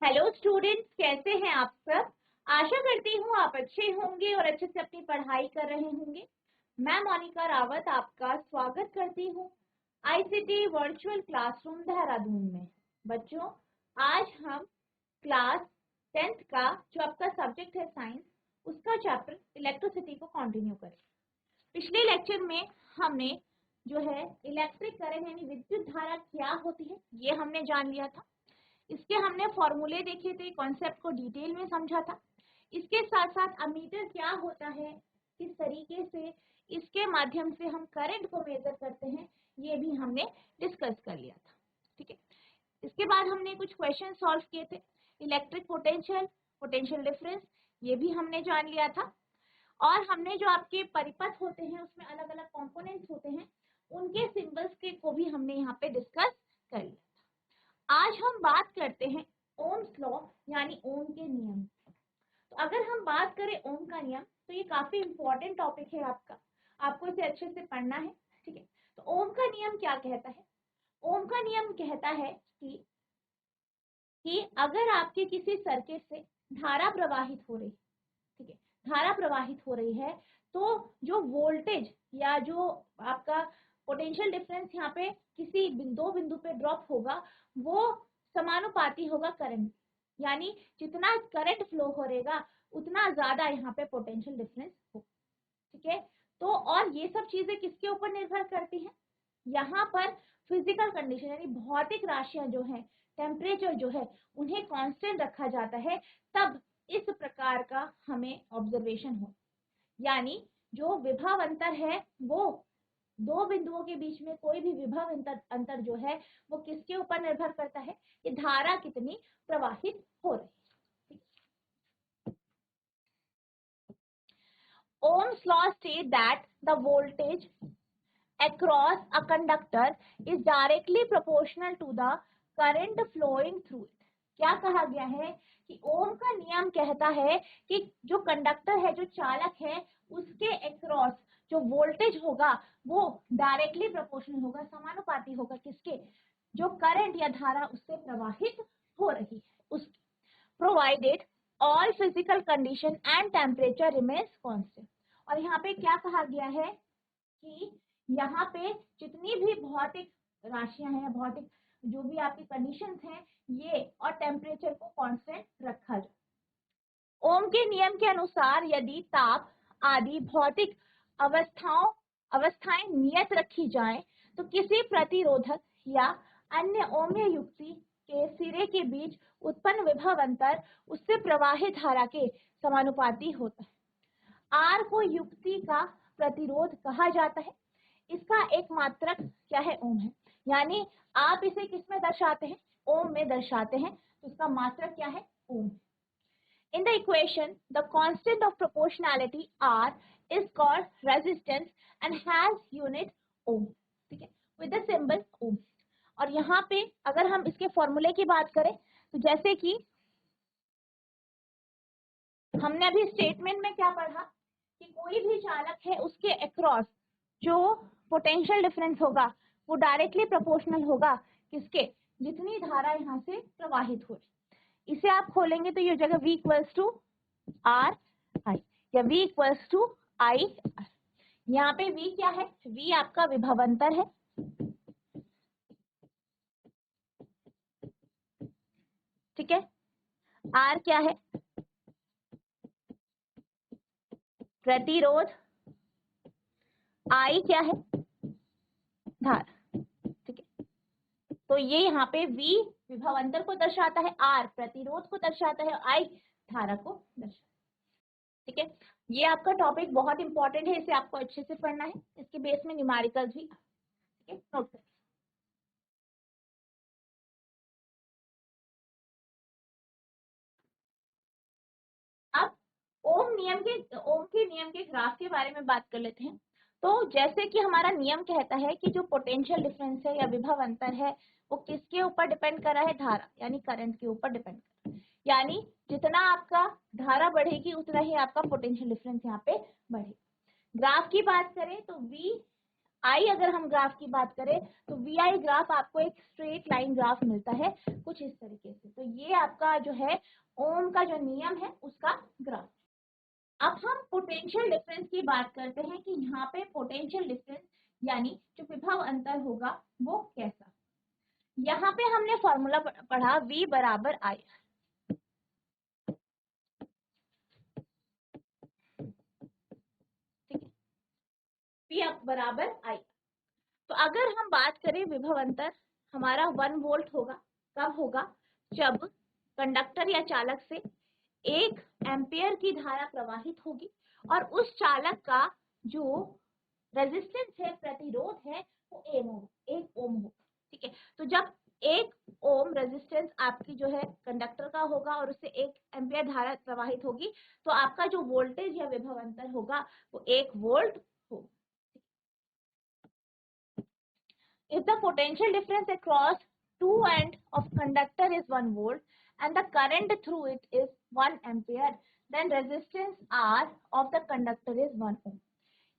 Hello students, कैसे हैं आप सब। आशा करती हूँ आप अच्छे होंगे और अच्छे से अपनी पढ़ाई कर रहे होंगे। मैं मोनिका रावत आपका स्वागत करती हूँ आईसीटी वर्चुअल क्लासरूम देहरादून में। बच्चों, आज हम क्लास 10th का जो आपका सब्जेक्ट है साइंस, उसका चैप्टर इलेक्ट्रिसिटी को कंटिन्यू करें। पिछले लेक्चर में हमने जो है इलेक्ट्रिक करंट यानी विद्युत धारा क्या होती है ये हमने जान लिया था। इसके हमने फॉर्मूले देखे थे, कॉन्सेप्ट को डिटेल में समझा था। इसके साथ साथ अमीटर क्या होता है, किस तरीके से इसके माध्यम से हम करंट को मेजर करते हैं, ये भी हमने डिस्कस कर लिया था। ठीक है, इसके बाद हमने कुछ क्वेश्चन सॉल्व किए थे। इलेक्ट्रिक पोटेंशियल, पोटेंशियल डिफरेंस, ये भी हमने जान लिया था। और हमने जो आपके परिपथ होते हैं उसमें अलग अलग कंपोनेंट्स होते हैं, उनके सिंबल्स के को भी हमने यहाँ पे डिस्कस कर लिया। आज हम बात करते हैं ओम्स लॉ यानी ओम के नियम। तो अगर हम बात करें ओम का नियम तो ये काफी इंपॉर्टेंट टॉपिक है आपका, आपको इसे अच्छे से पढ़ना है। ठीक है, तो ओम का नियम क्या कहता है। ओम का नियम कहता है कि अगर आपके किसी सर्किट से धारा प्रवाहित हो रही, ठीक है, धारा प्रवाहित हो रही है, तो जो वोल्टेज या जो आपका पोटेंशियल डिफरेंस यहाँ पे किसी दो बिंदु पे ड्रॉप होगा, वो समानुपाती होगा करंट। यानी जितना करंट फ्लो करेगा उतना ज्यादा यहाँ पे पोटेंशियल डिफरेंस होगा। ठीक है, तो और ये सब चीजें किसके ऊपर निर्भर करती हैं, यहाँ पर फिजिकल कंडीशन यानी भौतिक राशियां जो है, टेम्परेचर जो है, उन्हें कांस्टेंट रखा जाता है, तब इस प्रकार का हमें ऑब्जर्वेशन हो। यानी जो विभव अंतर है वो दो बिंदुओं के बीच में कोई भी विभव अंतर जो है वो किसके ऊपर निर्भर करता है, ये धारा कितनी प्रवाहित हो रही है। Ohm's law states that the voltage across a conductor is directly proportional to the current flowing through it. क्या कहा गया है कि ओम का नियम कहता है कि जो कंडक्टर है, जो चालक है, उसके अक्रॉस जो वोल्टेज होगा वो डायरेक्टली प्रोपोर्शनल होगा, समानुपाती होगा किसके, जो करंट या धारा उससे प्रवाहित हो रही है उसकी, provided all physical condition and temperature remains constant. और यहाँ पे क्या कहा गया है कि यहाँ पे जितनी भी भौतिक राशियां हैं, भौतिक जो भी आपकी कंडीशंस हैं, ये और टेम्परेचर को कांस्टेंट रखा जाए। ओम के नियम के अनुसार यदि ताप आदि भौतिक अवस्थाएं नियत रखी जाए तो किसी प्रतिरोधक या अन्य ओम्य युक्ति के सिरे के बीच उत्पन्न विभव अंतर उससे प्रवाहित धारा के समानुपाती होता है। आर को युक्ति का प्रतिरोध कहा जाता है। इसका एक मात्रक क्या है, ओम है। यानी आप इसे किस में दर्शाते हैं, ओम में दर्शाते हैं, तो इसका मात्रक क्या है, ओम। In the equation, the constant of proportionality R is called resistance and has unit ohm, ठीक है, with the symbol ohm। और यहाँ पे अगर हम इसके फॉर्मूले की बात करें तो जैसे कि हमने अभी स्टेटमेंट में क्या पढ़ा कि कोई भी चालक है उसके अक्रॉस जो पोटेंशियल डिफरेंस होगा वो डायरेक्टली प्रोपोर्शनल होगा किसके, जितनी धारा यहाँ से प्रवाहित हो रही। इसे आप खोलेंगे तो ये जगह V equals to R I या V equals to I R. यहाँ पे V क्या है, V आपका विभवांतर है, ठीक है। R क्या है, प्रतिरोध, I क्या है, धारा, ठीक है। तो ये यहाँ पे V विभवांतर को दर्शाता है, R प्रतिरोध को दर्शाता है, I धारा को दर्शाता है, ठीक है। ये आपका टॉपिक बहुत इंपॉर्टेंट है, इसे आपको अच्छे से पढ़ना है, इसके बेस में न्यूमेरिकल्स भी, ठीक है, नोट करें। अब ओम के नियम के ग्राफ के बारे में बात कर लेते हैं। तो जैसे कि हमारा नियम कहता है कि जो पोटेंशियल डिफरेंस है या विभव अंतर है वो किसके ऊपर डिपेंड कर रहा है, धारा यानी करंट के ऊपर डिपेंड कर रहा है। यानी जितना आपका धारा बढ़ेगी उतना ही आपका पोटेंशियल डिफरेंस यहाँ पे बढ़ेगा। ग्राफ की बात करें तो V आई अगर हम ग्राफ की बात करें तो वी आई ग्राफ आपको एक स्ट्रेट लाइन ग्राफ मिलता है कुछ इस तरीके से। तो ये आपका जो है ओम का जो नियम है उसका ग्राफ। अब हम पोटेंशियल डिफरेंस की बात करते हैं कि यहाँ पे पोटेंशियल डिफरेंस यानी जो विभव अंतर होगा वो कैसा। यहाँ पे हमने फॉर्मूला पढ़ा V बराबर I, ठीक है, V बराबर I। तो अगर हम बात करें विभव अंतर हमारा 1 वोल्ट होगा। कब होगा? जब कंडक्टर या चालक से 1 एम्पियर की धारा प्रवाहित होगी और उस चालक का जो रेजिस्टेंस है, प्रतिरोध है, वो 1 ओम हो, ठीक है। तो जब 1 ओम रेजिस्टेंस आपकी जो है कंडक्टर का होगा और उससे 1 एम्पियर धारा प्रवाहित होगी तो आपका जो वोल्टेज या विभव अंतर होगा वो 1 वोल्ट होगा। If the potential difference across two ends of conductor is 1 volt and the current through it is 1 ampere, then resistance R of the conductor is 1 ohm.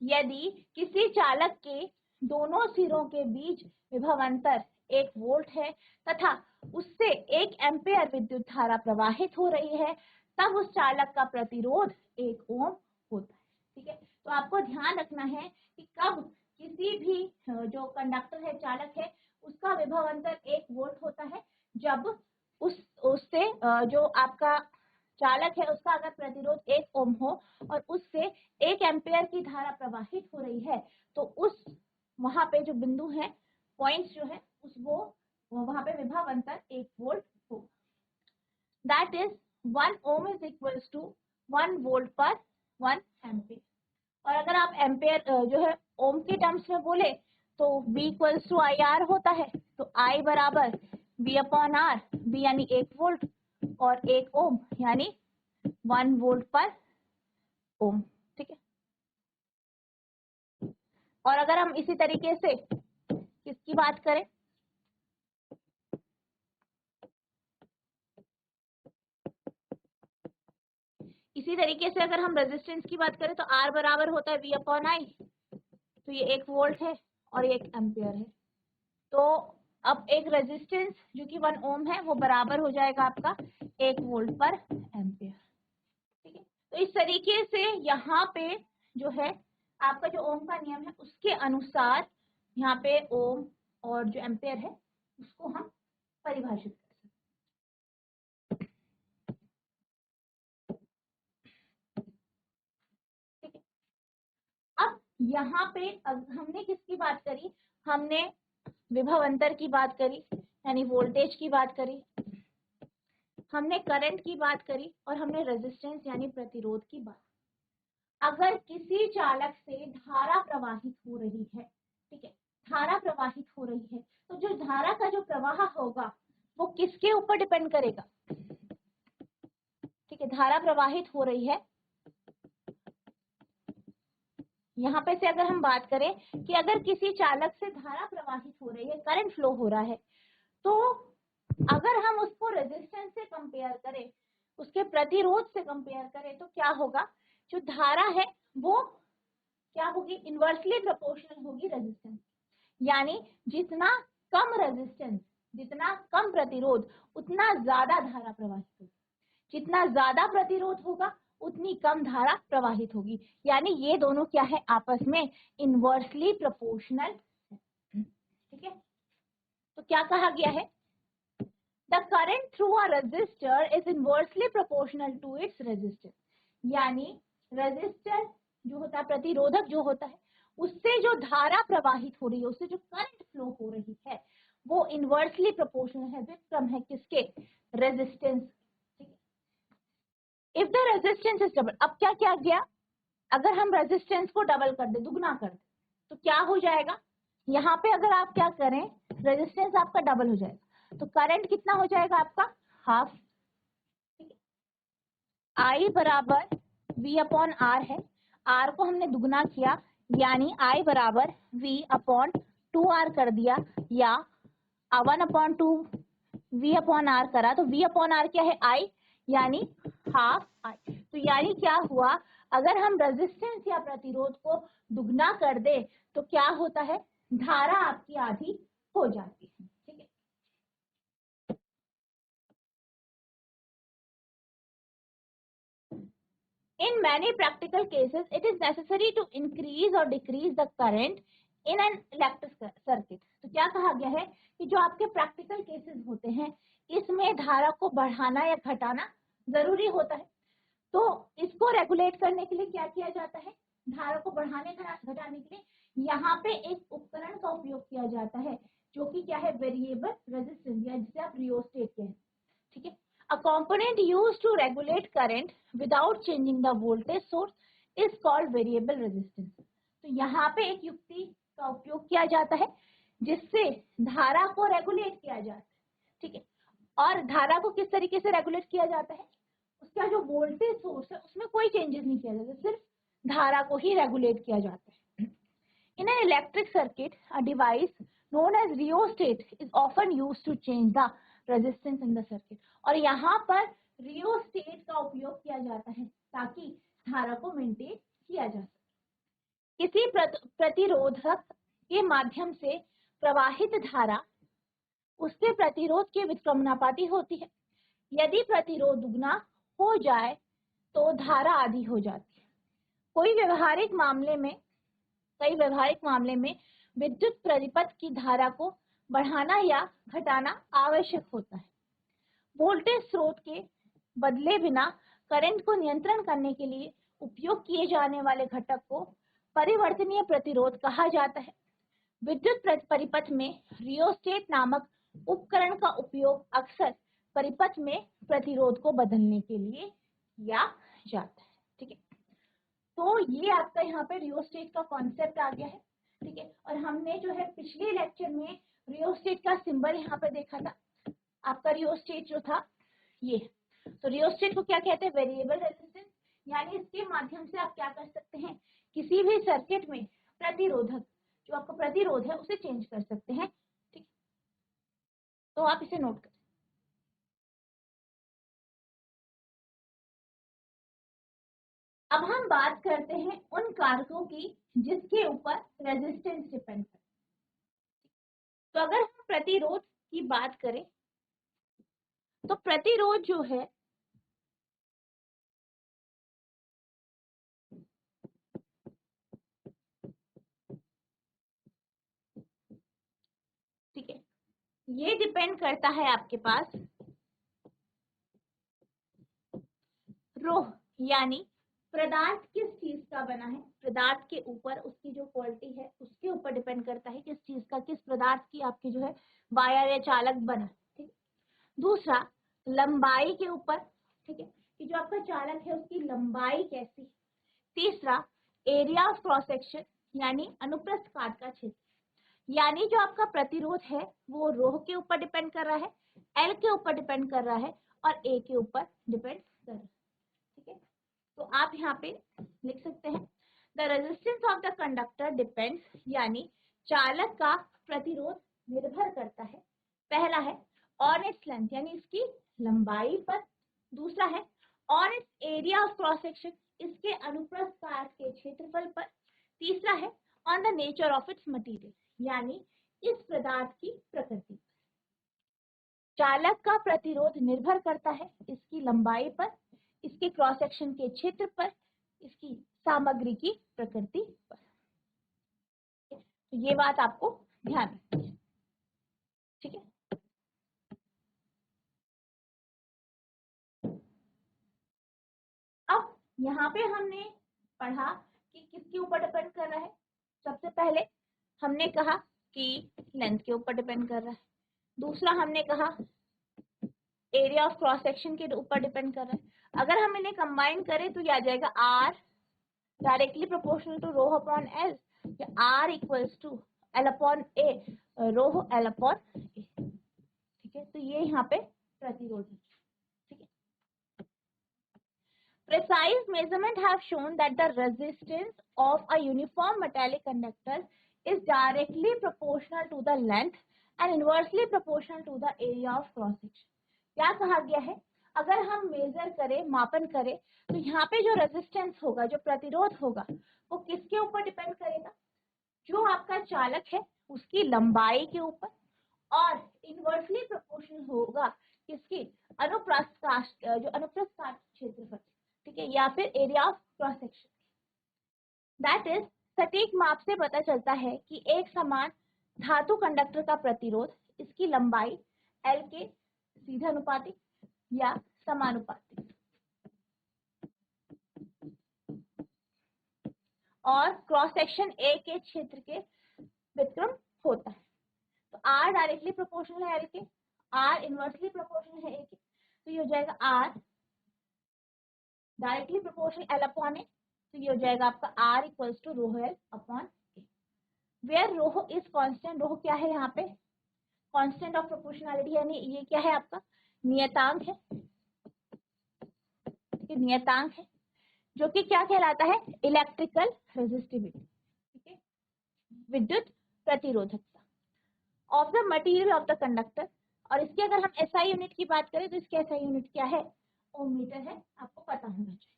यदि किसी चालक के दोनों सिरों के बीच विभव अंतर 1 वोल्ट है तथा उससे 1 एम्पियर विद्युत धारा प्रवाहित हो रही है तब उस चालक का प्रतिरोध 1 ओम होता है, ठीक है। तो आपको ध्यान रखना है कि कब किसी भी जो कंडक्टर है, चालक है, उसका विभव अंतर 1 वोल्ट होता है जब उससे जो आपका चालक है उसका अगर प्रतिरोध 1 ओम हो और उससे 1 एम्पियर की धारा प्रवाहित हो रही है तो उस वहां पे जो बिंदु है, पॉइंट्स जो है, उस वो वहां पे विभव अंतर 1 वोल्ट होगा। That is 1 ohm is equals to 1 volt per 1 ampere. और अगर आप एम्पियर जो है ओम के टर्म्स में बोले तो V equals to I R होता है। तो I बराबर V अपॉन आर, V यानी 1 वोल्ट और 1 ओम यानी 1 वोल्ट पर ओम, ठीक है। और अगर हम इसी तरीके से किसकी बात करें, इसी तरीके से अगर हम रेजिस्टेंस की बात करें तो R बराबर होता है V अपॉन आई। तो ये 1 वोल्ट है और ये 1 एम्पियर है। तो अब एक रेजिस्टेंस जो कि 1 ओम है वो बराबर हो जाएगा आपका 1 वोल्ट पर एम्पियर, ठीक है। तो इस तरीके से यहाँ पे जो है आपका जो ओम का नियम है उसके अनुसार यहाँ पे ओम और जो एम्पियर है उसको हम परिभाषित कर सकते हैं, ठीक है। अब यहाँ पे हमने किसकी बात करी, हमने विभव अंतर की बात करी यानी वोल्टेज की बात करी, हमने करंट की बात करी और हमने रेजिस्टेंस यानी प्रतिरोध की बात। अगर किसी चालक से धारा प्रवाहित हो रही है, ठीक है, धारा प्रवाहित हो रही है तो जो धारा का जो प्रवाह होगा वो किसके ऊपर डिपेंड करेगा, ठीक है। धारा प्रवाहित हो रही है, यहाँ पे से अगर हम बात करें कि अगर किसी चालक से धारा प्रवाहित हो रही है, करंट फ्लो हो रहा है, तो अगर हम उसको रेजिस्टेंस से कंपेयर करें, उसके प्रतिरोध से कंपेयर करें तो क्या होगा, जो धारा है वो क्या होगी, इनवर्सली प्रोपोर्शनल होगी रेजिस्टेंस। यानी जितना कम रेजिस्टेंस, जितना कम प्रतिरोध, उतना ज्यादा धारा प्रवाहित होगी। जितना ज्यादा प्रतिरोध होगा उतनी कम धारा प्रवाहित होगी। यानी ये दोनों क्या है, आपस में इनवर्सली प्रोपोर्शनल, ठीक है। तो क्या कहा गया है, the current through a resistor is inversely proportional to its resistance. यानी रेजिस्टर जो होता है, प्रतिरोधक जो होता है, उससे जो धारा प्रवाहित हो रही है, उससे जो करंट फ्लो हो रही है वो इनवर्सली प्रोपोर्शनल है, विक्रम है किसके, resistance. If the resistance is double, अब क्या क्या गया, अगर हम रेजिस्टेंस को डबल कर दे, दुगना कर दे, तो क्या हो जाएगा, यहाँ पे अगर आप क्या करें, रेजिस्टेंस आपका डबल हो जाएगा तो करंट कितना हो जाएगा आपका, हाफ। I बराबर V अपॉन आर है, R को हमने दुगना किया यानी I बराबर V अपॉन 2R कर दिया, या 1/2 V अपॉन आर करा तो V अपॉन आर क्या है, I यानी हाफ I। तो यानी क्या हुआ, अगर हम रेजिस्टेंस या प्रतिरोध को दुगना कर दे तो क्या होता है, धारा आपकी आधी हो जाती है। ठीक है, in many practical cases it is necessary to increase or decrease the current in an electric circuit। तो क्या कहा गया है कि जो आपके प्रैक्टिकल केसेस होते हैं इसमें धारा को बढ़ाना या घटाना जरूरी होता है। तो इसको रेगुलेट करने के लिए क्या किया जाता है, धारा को बढ़ाने घटाने के लिए यहाँ पे एक उपकरण का उपयोग किया जाता है जो कि क्या है, वेरिएबल रेजिस्टेंस या जिसे आप रियोस्टेट कहते हैं। ठीक है, a component used to regulate current without changing the voltage source is called variable resistance। तो यहाँ पे एक युक्ति का उपयोग किया जाता है जिससे धारा को रेगुलेट किया जाता है। ठीक है, और धारा को किस तरीके से रेगुलेट किया जाता है, उसका जो वोल्टेज सोर्स है उसमें कोई चेंजेस नहीं किया जाता, सिर्फ धारा को ही रेगुलेट किया जाता है। In an electric circuit, a device known as rheostat is often used to change the resistance in the circuit। और यहाँ पर rheostat का उपयोग किया जाता है ताकि धारा को मेंटेन किया जा सके। किसी प्रतिरोधक के माध्यम से प्रवाहित धारा उसके प्रतिरोध के व्युत्क्रमानुपाती होती है। यदि प्रतिरोध दुगना हो जाए तो धारा आधी हो जाती है। कई व्यवहारिक मामले में विद्युत परिपथ की धारा को बढ़ाना या घटाना आवश्यक होता है। वोल्टेज स्रोत के बदले बिना करंट को नियंत्रण करने के लिए उपयोग किए जाने वाले घटक को परिवर्तनीय प्रतिरोध कहा जाता है। विद्युत परिपथ में रियोस्टेट नामक उपकरण का उपयोग अक्सर परिपथ में प्रतिरोध को बदलने के लिए किया जाता है। ठीक है, तो ये आपका यहाँ पे रियोस्टेट का कॉन्सेप्ट आ गया है। ठीक है, और हमने जो है पिछले लेक्चर में रियोस्टेट का सिंबल यहाँ पे देखा था। आपका रियोस्टेट जो था ये, तो रियोस्टेट को क्या कहते हैं, वेरिएबल रेजिस्टेंस, यानी इसके माध्यम से आप क्या कर सकते हैं, किसी भी सर्किट में प्रतिरोधक, जो आपका प्रतिरोध है उसे चेंज कर सकते हैं। ठीक, तो आप इसे नोट करें। अब हम बात करते हैं उन कारकों की जिसके ऊपर रेजिस्टेंस डिपेंड करता है। तो अगर हम प्रतिरोध की बात करें तो प्रतिरोध जो है ठीक है, ये डिपेंड करता है आपके पास रोह, यानी पदार्थ किस चीज का बना है, पदार्थ के ऊपर उसकी जो क्वालिटी है उसके ऊपर डिपेंड करता है किस चीज का, किस पदार्थ की आपकी जो है वायर या चालक बना। ठीक, दूसरा लंबाई के ऊपर, ठीक है, कि जो आपका चालक है उसकी लंबाई कैसी। तीसरा एरिया ऑफ क्रॉस सेक्शन, यानी अनुप्रस्थ काट का क्षेत्र, यानी जो आपका प्रतिरोध है वो रोह के ऊपर डिपेंड कर रहा है, एल के ऊपर डिपेंड कर रहा है और ए के ऊपर डिपेंड कर रहा है। ठीक है, तो आप यहाँ पे लिख सकते हैं the resistance of the conductor depends, यानी चालक का प्रतिरोध निर्भर करता है, पहला है ऑन इट्स लेंथ, यानी इसकी लंबाई पर, दूसरा है on it's area of cross section, इसके अनुप्रस्थ काट के क्षेत्रफल पर, तीसरा है on the nature of its material, यानी इस पदार्थ की प्रकृति। चालक का प्रतिरोध निर्भर करता है इसकी लंबाई पर, इसके क्रॉस सेक्शन के क्षेत्र पर, इसकी सामग्री की प्रकृति पर। तो ये बात आपको ध्यान रखनी है। ठीक है, अब यहाँ पे हमने पढ़ा कि किसके ऊपर डिपेंड कर रहा है। सबसे पहले हमने कहा कि लेंथ के ऊपर डिपेंड कर रहा है, दूसरा हमने कहा एरिया ऑफ क्रॉस सेक्शन के ऊपर डिपेंड कर रहा है। अगर हम इन्हें कंबाइन करें तो क्या आ जाएगा, R directly proportional to rho upon L, या R equals to L upon A, rho L upon A. ठीक है, तो ये यहाँ पे प्रतिरोध है। ठीक है, precise measurement have shown that the resistance of a uniform metallic conductor is directly proportional to the length and inversely proportional to the area of cross section। क्या कहा गया है, अगर हम मेजर करें, मापन करें, तो यहाँ पे जो रेजिस्टेंस होगा, जो प्रतिरोध होगा, वो किसके ऊपर डिपेंड करेगा? जो आपका चालक है उसकी लंबाई के ऊपर, और इनवर्सली प्रोपोर्शनल होगा किसकी? अनुप्रस्थ काट, जो अनुप्रस्थ काट क्षेत्रफल, ठीक है, या फिर area of cross section. That is, सटीक माप से पता चलता है कि एक समान धातु कंडक्टर का प्रतिरोध इसकी लंबाई L के सीधा अनुपातिक या समानुपातिक, और क्रॉस सेक्शन A के क्षेत्र के व्युत्क्रम होता है। तो R डायरेक्टली प्रोपोर्शनल है L के, R इनवर्सली प्रोपोर्शनल है A के, तो ये हो जाएगा R directly proportional L upon A, तो ये हो जाएगा आपका R equals to rho L upon A, where rho is constant. Rho क्या है यहाँ पे? कांस्टेंट ऑफ प्रोपोर्शनैलिटी, यानी ये क्या है आपका? नियतांक है, ये नियतांक है, जो कि क्या कहलाता है? इलेक्ट्रिकल रेजिस्टिविटी, ठीक है, विद्युत प्रतिरोधकता of the material of the conductor. और इसकी अगर हम एसआई यूनिट की बात करें तो इसकी एसआई यूनिट क्या है? ओम मीटर है, आपको पता होना चाहिए।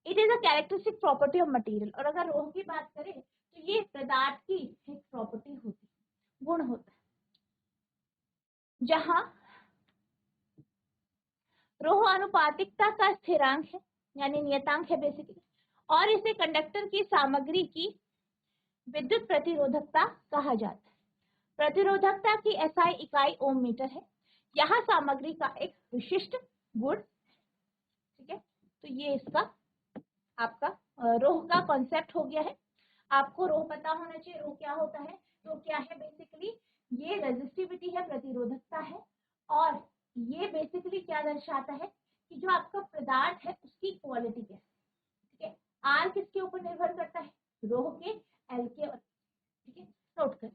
It is a characteristic property of material. और अगर रोह की बात करें तो ये पदार्थ की एक प्रॉपर्टी होती है, गुण होता है, जहां रोह अनुपातिकता का स्थिरांक है, यानी नियतांक है बेसिकली, और इसे कंडक्टर की सामग्री की विद्युत प्रतिरोधकता कहा जाता है। प्रतिरोधकता की एसआई इकाई ओम मीटर है। यहाँ सामग्री का एक विशिष्ट गुण, ठीक है। तो ये इसका आपका रोह का कॉन्सेप्ट हो गया है। आपको रोह पता होना चाहिए। रोह क्या होता है? रोह क्या है? बेसिकली ये रेजिस्टिविटी है, प्रतिरोधकता है, और ये बेसिकली क्या दर्शाता है कि जो आपका पदार्थ है उसकी क्वालिटी क्या है, ठीक है। आर किसके ऊपर निर्भर करता है? रोह के, एल के, और ठीक है, नोट करें।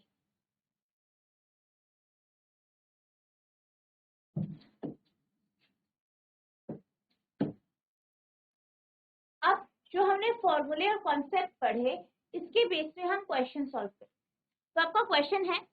अब जो हमने फॉर्मूले और कॉन्सेप्ट पढ़े, इसके बेस पे हम क्वेश्चन सॉल्व करें। तो आपका क्वेश्चन है,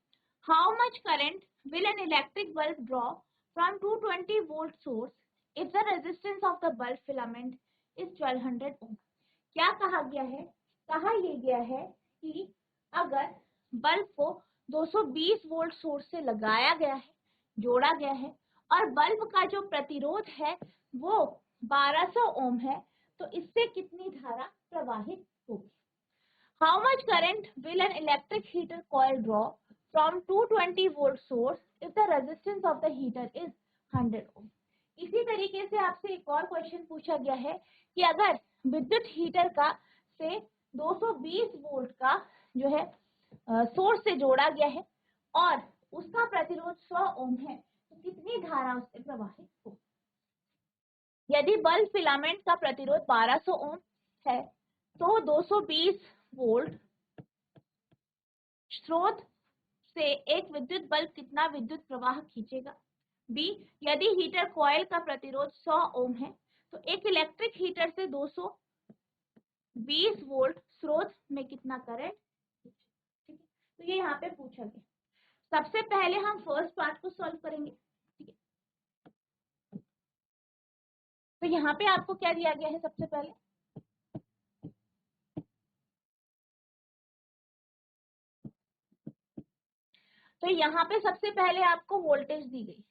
how much current will an electric bulb draw from 220 volt source if the resistance of the bulb filament is 1200 ओम। क्या कहा गया है? कहा यह गया है कि अगर बल्ब को 220 वोल्ट सोर्स से लगाया गया है, जोड़ा गया है, और बल्ब का जो प्रतिरोध है वो 1200 ओम है, तो इससे कितनी धारा प्रवाहित होगी? How much current will an electric heater coil draw from 220 volt source if the resistance of the heater is 100 ohm? इसी तरीके से आपसे एक और क्वेश्चन पूछा गया है कि अगर विद्युत हीटर का से 220 वोल्ट का जो है सोर्स से जोड़ा गया है और उसका प्रतिरोध 100 ओम है, तो कितनी धारा उससे प्रवाहित हो? यदि बल्ब फिलामेंट का प्रतिरोध 1200 ओम है तो 220 वोल्ट स्रोत से एक विद्युत बल्ब कितना विद्युत प्रवाह खींचेगा? बी, यदि हीटर कॉइल का प्रतिरोध 100 ओम है तो एक इलेक्ट्रिक हीटर से 220 वोल्ट स्रोत में कितना करंट? ठीक है, तो ये यहाँ पे पूछा गया। सबसे पहले हम फर्स्ट पार्ट को सॉल्व करेंगे, ठीक है। तो यहाँ पे आपको क्या दिया गया है? सबसे पहले तो यहाँ पे सबसे पहले आपको वोल्टेज दी गई,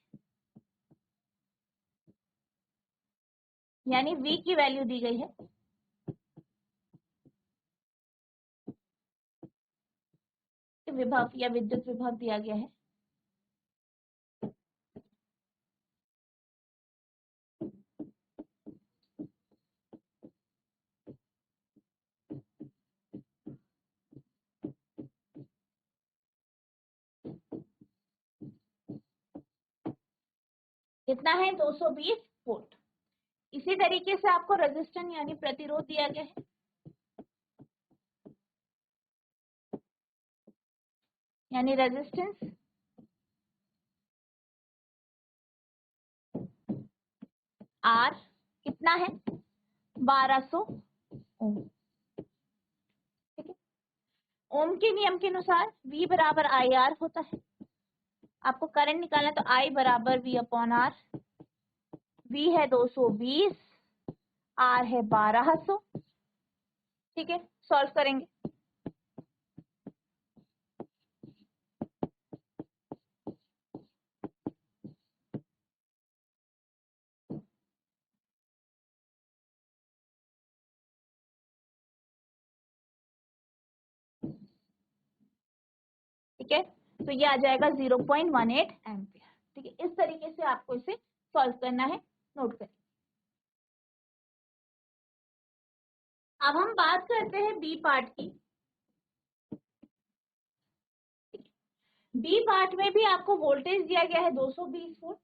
यानी V की वैल्यू दी गई है। विभव या विद्युत विभव दिया गया है। कितना है? 220 वोल्ट। इसी तरीके से आपको रेजिस्टेंस यानी प्रतिरोध दिया गया है, यानी रेजिस्टेंस R कितना है? 1200 ओम, ठीक है। ओम के नियम के अनुसार V बराबर IR होता है। आपको करंट निकालना तो I बराबर V अपॉन R, V है 220, R है 1200। ठीक है, सॉल्व करेंगे। ठीक है, तो ये आ जाएगा 0.18 एम्पियर। ठीक है, इस तरीके से आपको इसे सॉल्व करना है, नोट करें। अब हम बात करते हैं बी पार्ट की। बी पार्ट में भी आपको वोल्टेज दिया गया है 220 वोल्ट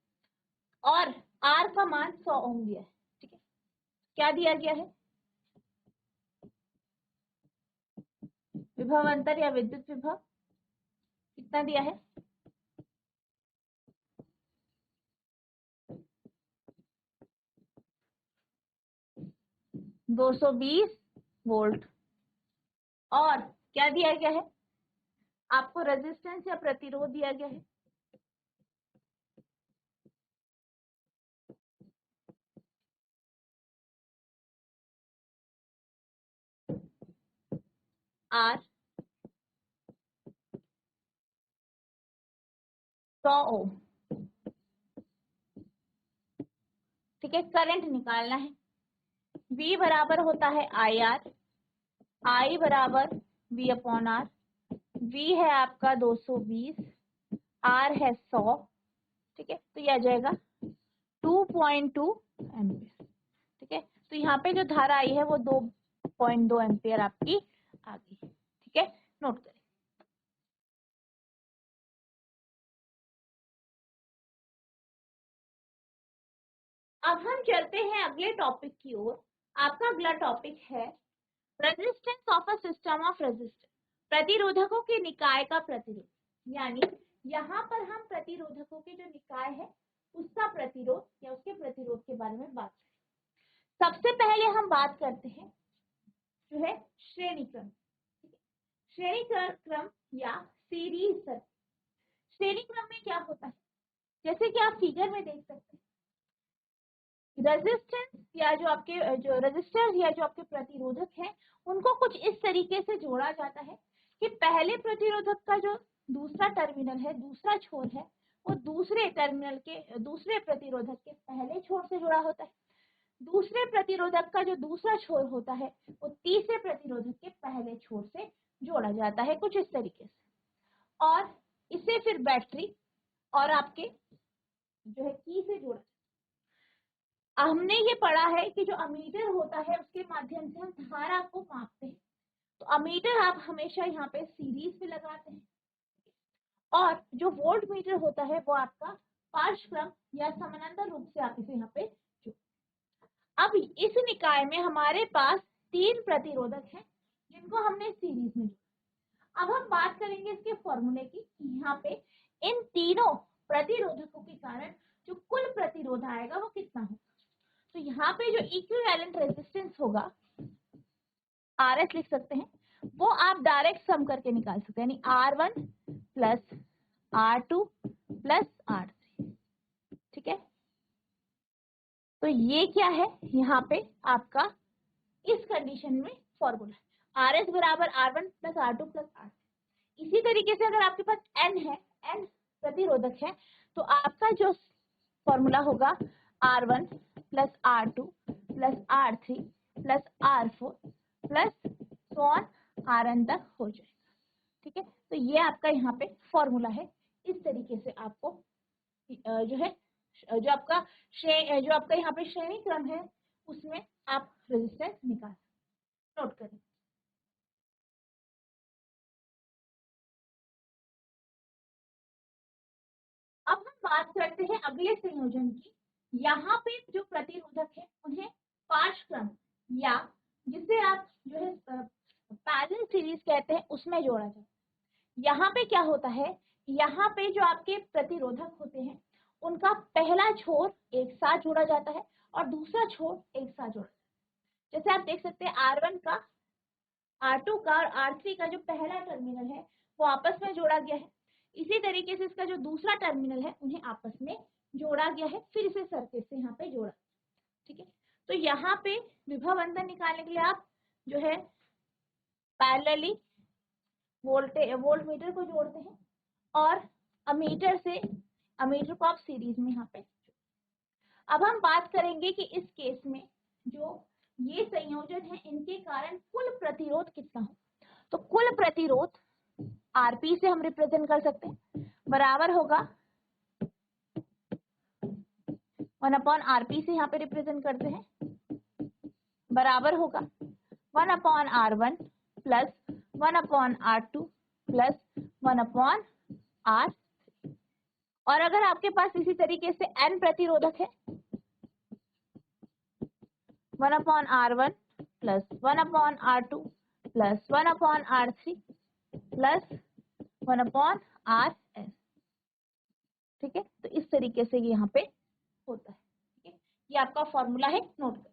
और आर का मान 100 ओम दिया है। ठीक है, क्या दिया गया है? विभव अंतर या विद्युत विभव कितना दिया है? 220 वोल्ट। और क्या दिया गया है आपको? रेजिस्टेंस या प्रतिरोध दिया गया है। आर 100 ओम। ठीक है, करंट निकालना है। V बराबर होता है आई आर, I बराबर V अपॉन आर। V है आपका 220, R है 100। ठीक है, तो ये आ जाएगा 2.2 एम्पियर। ठीक है, तो यहाँ पे जो धारा आई है वो 2.2 एम्पियर आपकी आ गई। ठीक है, नोट करें। अब हम चलते हैं अगले टॉपिक की ओर। आपका अगला टॉपिक है resistance of a system of resistance, प्रतिरोधकों के निकाय का प्रतिरोध। यानी यहाँ पर हम प्रतिरोधकों के जो निकाय है उसका प्रतिरोध या उसके प्रतिरोध के बारे में बात करें। सबसे पहले हम बात करते हैं जो है श्रेणी क्रम। श्रेणी क्रम या सीरीज सर्किट। श्रेणी क्रम में क्या होता है, जैसे कि आप फिगर में देख सकते हैं, रेजिस्टेंस या जो आपके जो रेजिस्टर या जो आपके प्रतिरोधक हैं उनको कुछ इस तरीके से जोड़ा जाता है कि पहले प्रतिरोधक का जो दूसरा टर्मिनल है, दूसरा छोर है, वो दूसरे टर्मिनल के दूसरे प्रतिरोधक के पहले छोर से जुड़ा होता है। दूसरे प्रतिरोधक का जो दूसरा छोर होता है वो तीसरे प्रतिरोधक के पहले छोर से जोड़ा जाता है, कुछ इस तरीके से। और इसे फिर बैटरी और आपके जो है की से जोड़ा। हमने ये पढ़ा है कि जो अमीटर होता है उसके माध्यम से हम धारा को मापते हैं। तो अमीटर आप हमेशा यहाँ पे सीरीज में लगाते हैं और जो वोल्ट मीटर होता है वो आपका पार्श्वक्रम या समानांतर रूप से आप इसे यहाँ पे जो। अब इस निकाय में हमारे पास 3 प्रतिरोधक हैं जिनको हमने सीरीज में जोड़ा। अब हम बात करेंगे इसके फॉर्मूले की। यहाँ पे इन तीनों प्रतिरोधकों के कारण जो कुल प्रतिरोध आएगा वो कितना होगा। तो यहाँ पे जो इक्विवेलेंट रेजिस्टेंस होगा RS लिख सकते हैं, वो आप डायरेक्ट सम करके निकाल सकते हैं, यानी R1 plus R2 plus R3। ठीक है, तो ये क्या है यहाँ पे आपका इस कंडीशन में फॉर्मूला RS बराबर R1 plus R2 plus R3। इसी तरीके से अगर आपके पास N है, N प्रतिरोधक है, तो आपका जो फॉर्मूला होगा R1 plus R2 plus R3 plus R4 plus so on Rn तक हो जाएगा। ठीक है, तो ये आपका यहाँ पे फॉर्मूला है। इस तरीके से आपको जो है जो आपका यहाँ पे श्रेणी क्रम है उसमें आप रेजिस्टेंस निकाल नोट करें। अब हम बात करते हैं अगले संयोजन की। यहाँ पे जो प्रतिरोधक है उन्हें पार्श्वक्रम या जिसे आप जो है पैरेलल सीरीज कहते हैं उसमें जोड़ा जाता है। यहाँ पे क्या होता है, यहाँ पे जो आपके प्रतिरोधक होते हैं उनका पहला छोर एक साथ जोड़ा जाता है और दूसरा छोर एक साथ जोड़ा जाता है। जैसे आप देख सकते हैं R1 का, R2 का और R3 का जो पहला टर्मिनल है वो आपस में जोड़ा गया है। इसी तरीके से इसका जो दूसरा टर्मिनल है उन्हें आपस में जोड़ा गया है, फिर इसे सर्किट से यहाँ पे जोड़ा, ठीक है। तो यहाँ पे विभव अंतर निकालने के लिए आप जो है पैरेलली वोल्ट मीटर को जोड़ते हैं और अमीटर को आप सीरीज में यहाँ पे। अब हम बात करेंगे कि इस केस में जो ये संयोजन है इनके कारण कुल प्रतिरोध कितना हो। तो कुल प्रतिरोध आरपी से हम रिप्रेजेंट कर सकते हैं, बराबर होगा 1/RP से यहाँ पे रिप्रेजेंट करते हैं, बराबर होगा 1/R1 plus 1/R2 plus 1/R। और अगर आपके पास इसी तरीके से n प्रतिरोधक है 1/R1 plus 1/R2 plus 1/R3 plus 1/RS, ठीक है। तो इस तरीके से ये यहाँ पे होता है, ठीक है। ये आपका फॉर्मूला है, नोट करें।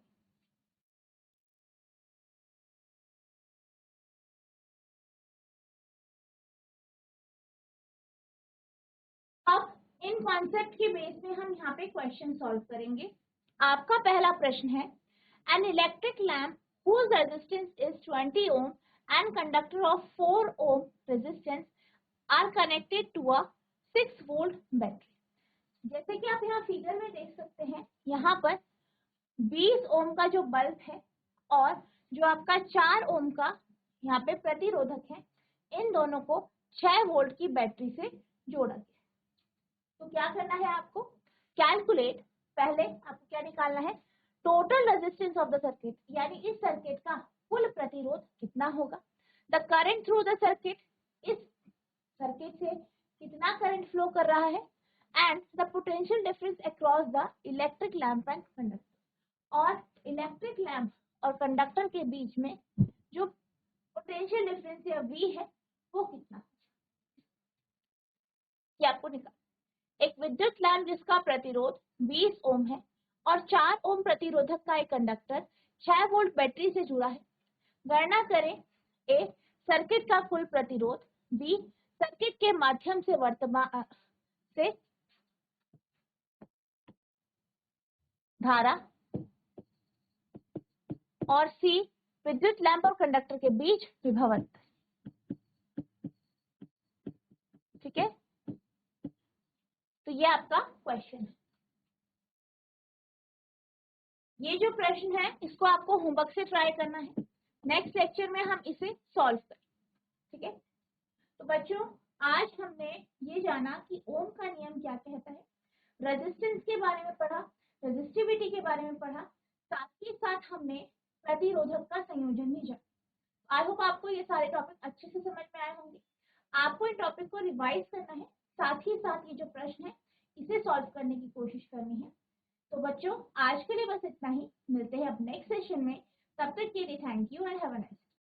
अब इन कॉन्सेप्ट के बेस पे हम यहाँ पे क्वेश्चन सॉल्व करेंगे। आपका पहला प्रश्न है, an electric lamp whose resistance is 20 ohm and conductor of 4 ohm resistance are connected to a 6 volt battery। जैसे कि आप यहाँ फिगर में देख सकते हैं, यहाँ पर 20 ओम का जो बल्ब है और जो आपका 4 ओम का यहाँ पे प्रतिरोधक है, इन दोनों को 6 वोल्ट की बैटरी से जोड़ा गया। तो क्या करना है आपको, कैलकुलेट, पहले आपको क्या निकालना है, total resistance of the circuit, यानी इस सर्किट का कुल प्रतिरोध कितना होगा। The current through the circuit, इस सर्किट से कितना करंट फ्लो कर रहा है, and the potential difference across the electric lamp and conductor, और इलेक्ट्रिक लैंप और कंडक्टर के बीच में जो पोटेंशियल डिफरेंस या V है वो कितना, ये आपको निकाल। एक विद्युत लैंप जिसका प्रतिरोध 20 ओम है और 4 ओम प्रतिरोधक का एक कंडक्टर 6 वोल्ट बैटरी से जुड़ा है। गणना करें, ए सर्किट का कुल प्रतिरोध, बी सर्किट के माध्यम से वर्तमान से धारा, और सी विद्युत लैंप और कंडक्टर के बीच विभव अंतर, ठीक है। तो ये आपका क्वेश्चन है। ये जो प्रश्न है इसको आपको होमवर्क से ट्राई करना है, नेक्स्ट लेक्चर में हम इसे सॉल्व करें, ठीक है। तो बच्चों, आज हमने ये जाना कि ओम का नियम क्या कहता है, रेजिस्टेंस के बारे में पढ़ा, रेजिस्टिविटी के बारे में पढ़ा, साथ ही साथ हमने प्रतिरोधक का संयोजन भी जाना। आई होप आपको ये सारे टॉपिक अच्छे से समझ में आए होंगे। आपको इन टॉपिक को रिवाइज करना है, साथ ही साथ ये जो प्रश्न है इसे सॉल्व करने की कोशिश करनी है। तो बच्चों, आज के लिए बस इतना ही, मिलते हैं अब नेक्स्ट सेशन में। तब तक के लिए thank you and have a nice day.